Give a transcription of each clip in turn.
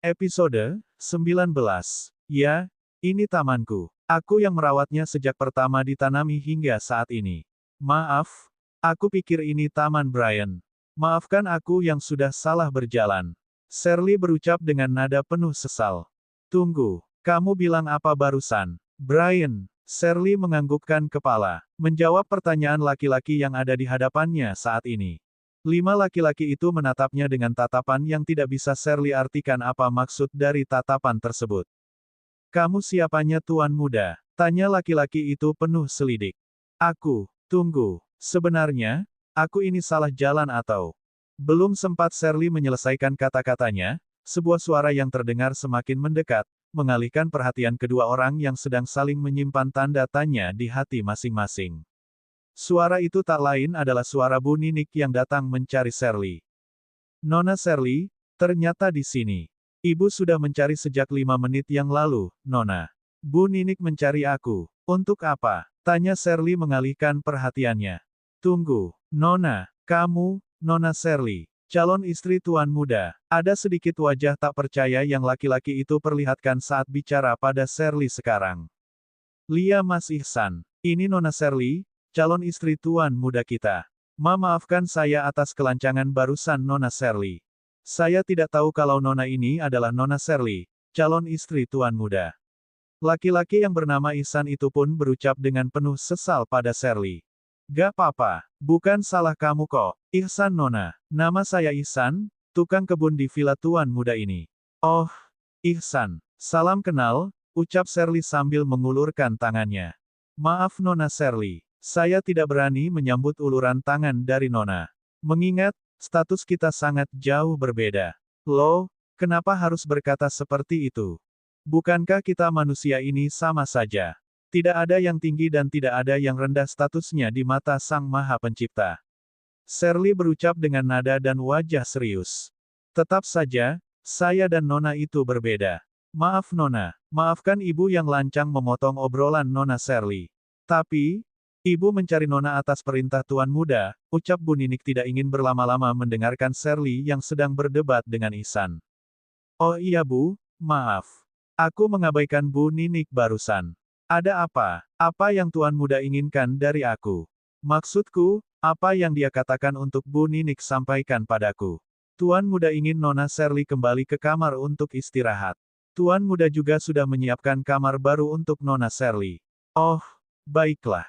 Episode 19. Ya, ini tamanku. Aku yang merawatnya sejak pertama ditanami hingga saat ini. Maaf, aku pikir ini taman Brian. Maafkan aku yang sudah salah berjalan. Shirley berucap dengan nada penuh sesal. Tunggu, kamu bilang apa barusan? Brian, Shirley menganggukkan kepala, menjawab pertanyaan laki-laki yang ada di hadapannya saat ini. 5 laki-laki itu menatapnya dengan tatapan yang tidak bisa Shirley artikan apa maksud dari tatapan tersebut. Kamu siapanya tuan muda? Tanya laki-laki itu penuh selidik. Tunggu, sebenarnya, aku ini salah jalan atau? Belum sempat Shirley menyelesaikan kata-katanya, sebuah suara yang terdengar semakin mendekat, mengalihkan perhatian kedua orang yang sedang saling menyimpan tanda tanya di hati masing-masing. Suara itu tak lain adalah suara Bu Ninik yang datang mencari Shirley. Nona Shirley, ternyata di sini. Ibu sudah mencari sejak 5 menit yang lalu, Nona. Bu Ninik mencari aku. Untuk apa? Tanya Shirley mengalihkan perhatiannya. Tunggu, Nona, kamu, Nona Shirley, calon istri tuan muda. Ada sedikit wajah tak percaya yang laki-laki itu perlihatkan saat bicara pada Shirley sekarang. Lia Mas Ihsan, ini Nona Shirley, calon istri tuan muda kita. Maafkan saya atas kelancangan barusan Nona Shirley. Saya tidak tahu kalau Nona ini adalah Nona Shirley, calon istri tuan muda. Laki-laki yang bernama Ihsan itu pun berucap dengan penuh sesal pada Shirley. Gak apa-apa, bukan salah kamu kok, Ihsan Nona. Nama saya Ihsan, tukang kebun di villa tuan muda ini. Oh, Ihsan. Salam kenal, ucap Shirley sambil mengulurkan tangannya. Maaf Nona Shirley. Saya tidak berani menyambut uluran tangan dari Nona. Mengingat, status kita sangat jauh berbeda. Loh, kenapa harus berkata seperti itu? Bukankah kita manusia ini sama saja? Tidak ada yang tinggi dan tidak ada yang rendah statusnya di mata Sang Maha Pencipta. Shirley berucap dengan nada dan wajah serius. Tetap saja, saya dan Nona itu berbeda. Maaf Nona, maafkan ibu yang lancang memotong obrolan Nona Shirley. Tapi, Ibu mencari Nona atas perintah tuan muda, ucap Bu Ninik tidak ingin berlama-lama mendengarkan Shirley yang sedang berdebat dengan Ihsan. Oh iya Bu, maaf. Aku mengabaikan Bu Ninik barusan. Ada apa? Apa yang tuan muda inginkan dari aku? Maksudku, apa yang dia katakan untuk Bu Ninik sampaikan padaku. Tuan muda ingin Nona Shirley kembali ke kamar untuk istirahat. Tuan muda juga sudah menyiapkan kamar baru untuk Nona Shirley. Oh, baiklah.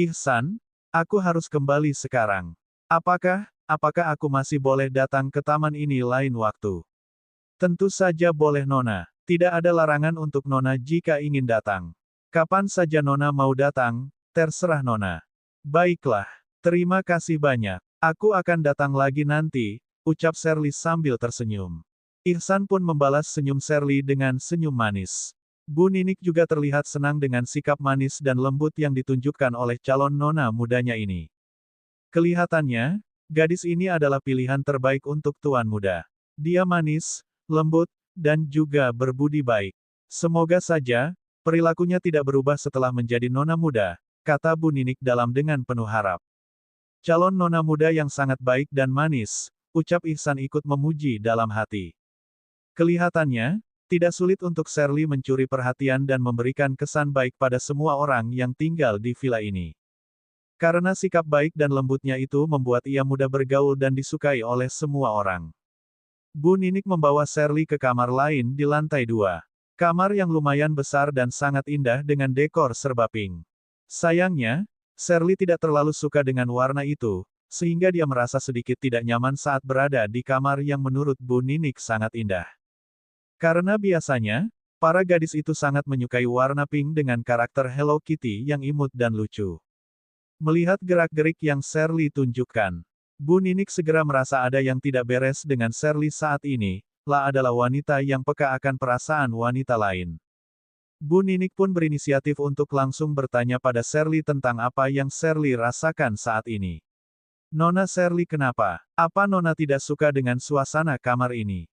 Ihsan, aku harus kembali sekarang. Apakah aku masih boleh datang ke taman ini lain waktu? Tentu saja boleh Nona. Tidak ada larangan untuk Nona jika ingin datang. Kapan saja Nona mau datang, terserah Nona. Baiklah, terima kasih banyak. Aku akan datang lagi nanti, ucap Shirley sambil tersenyum. Ihsan pun membalas senyum Shirley dengan senyum manis. Bu Ninik juga terlihat senang dengan sikap manis dan lembut yang ditunjukkan oleh calon nona mudanya ini. Kelihatannya, gadis ini adalah pilihan terbaik untuk tuan muda. Dia manis, lembut, dan juga berbudi baik. Semoga saja, perilakunya tidak berubah setelah menjadi nona muda, kata Bu Ninik dalam dengan penuh harap. Calon nona muda yang sangat baik dan manis, ucap Ihsan ikut memuji dalam hati. Kelihatannya, tidak sulit untuk Shirley mencuri perhatian dan memberikan kesan baik pada semua orang yang tinggal di villa ini. Karena sikap baik dan lembutnya itu membuat ia mudah bergaul dan disukai oleh semua orang. Bu Ninik membawa Shirley ke kamar lain di lantai 2. Kamar yang lumayan besar dan sangat indah dengan dekor serba pink. Sayangnya, Shirley tidak terlalu suka dengan warna itu, sehingga dia merasa sedikit tidak nyaman saat berada di kamar yang menurut Bu Ninik sangat indah. Karena biasanya, para gadis itu sangat menyukai warna pink dengan karakter Hello Kitty yang imut dan lucu. Melihat gerak-gerik yang Shirley tunjukkan, Bu Ninik segera merasa ada yang tidak beres dengan Shirley saat ini, lah adalah wanita yang peka akan perasaan wanita lain. Bu Ninik pun berinisiatif untuk langsung bertanya pada Shirley tentang apa yang Shirley rasakan saat ini. Nona Shirley kenapa? Apa Nona tidak suka dengan suasana kamar ini?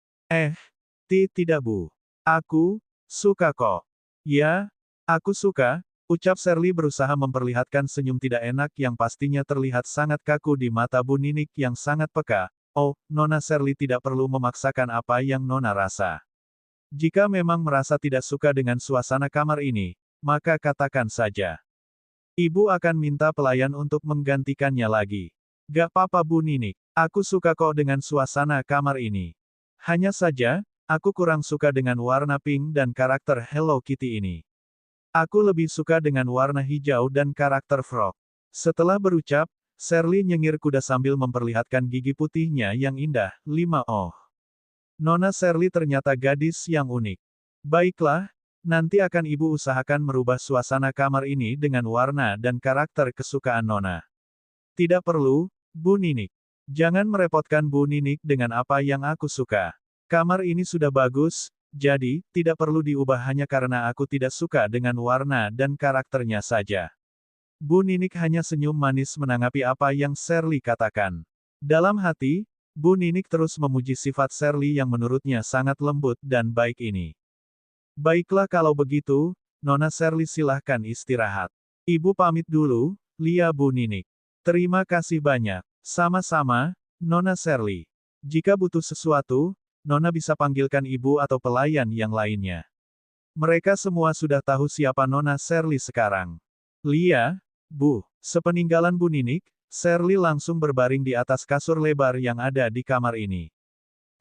Tidak Bu. Aku suka kok. Ya, aku suka, ucap Shirley berusaha memperlihatkan senyum tidak enak yang pastinya terlihat sangat kaku di mata Bu Ninik yang sangat peka, Oh, Nona Shirley tidak perlu memaksakan apa yang Nona rasa. Jika memang merasa tidak suka dengan suasana kamar ini, maka katakan saja. Ibu akan minta pelayan untuk menggantikannya lagi. Gak apa-apa Bu Ninik, aku suka kok dengan suasana kamar ini. Hanya saja, aku kurang suka dengan warna pink dan karakter Hello Kitty ini. Aku lebih suka dengan warna hijau dan karakter Frog. Setelah berucap, Shirley nyengir kuda sambil memperlihatkan gigi putihnya yang indah. 5 Oh. Nona Shirley ternyata gadis yang unik. Baiklah, nanti akan ibu usahakan merubah suasana kamar ini dengan warna dan karakter kesukaan Nona. Tidak perlu, Bu Ninik. Jangan merepotkan Bu Ninik dengan apa yang aku suka. Kamar ini sudah bagus, jadi, tidak perlu diubah hanya karena aku tidak suka dengan warna dan karakternya saja. Bu Ninik hanya senyum manis menanggapi apa yang Shirley katakan. Dalam hati, Bu Ninik terus memuji sifat Shirley yang menurutnya sangat lembut dan baik ini. Baiklah kalau begitu, Nona Shirley silahkan istirahat. Ibu pamit dulu, Lia Bu Ninik. Terima kasih banyak. Sama-sama, Nona Shirley. Jika butuh sesuatu, Nona bisa panggilkan ibu atau pelayan yang lainnya. Mereka semua sudah tahu siapa Nona Shirley sekarang. Lia, Bu, sepeninggalan Bu Ninik, Shirley langsung berbaring di atas kasur lebar yang ada di kamar ini.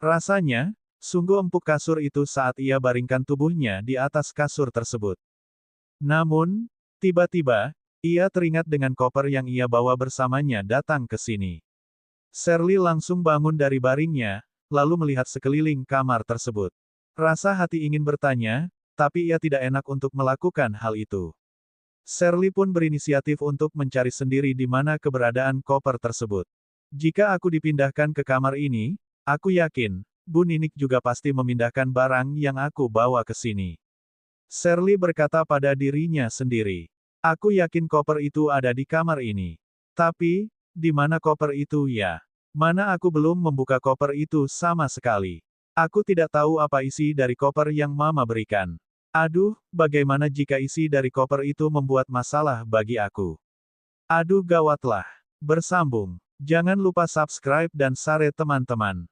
Rasanya, sungguh empuk kasur itu saat ia baringkan tubuhnya di atas kasur tersebut. Namun, tiba-tiba, ia teringat dengan koper yang ia bawa bersamanya datang ke sini. Shirley langsung bangun dari baringnya, lalu melihat sekeliling kamar tersebut. Rasa hati ingin bertanya, tapi ia tidak enak untuk melakukan hal itu. Shirley pun berinisiatif untuk mencari sendiri di mana keberadaan koper tersebut. Jika aku dipindahkan ke kamar ini, aku yakin, Bu Ninik juga pasti memindahkan barang yang aku bawa ke sini. Shirley berkata pada dirinya sendiri. Aku yakin koper itu ada di kamar ini. Tapi, di mana koper itu ya? Mana aku belum membuka koper itu sama sekali. Aku tidak tahu apa isi dari koper yang Mama berikan. Aduh, bagaimana jika isi dari koper itu membuat masalah bagi aku? Aduh gawatlah. Bersambung. Jangan lupa subscribe dan share teman-teman.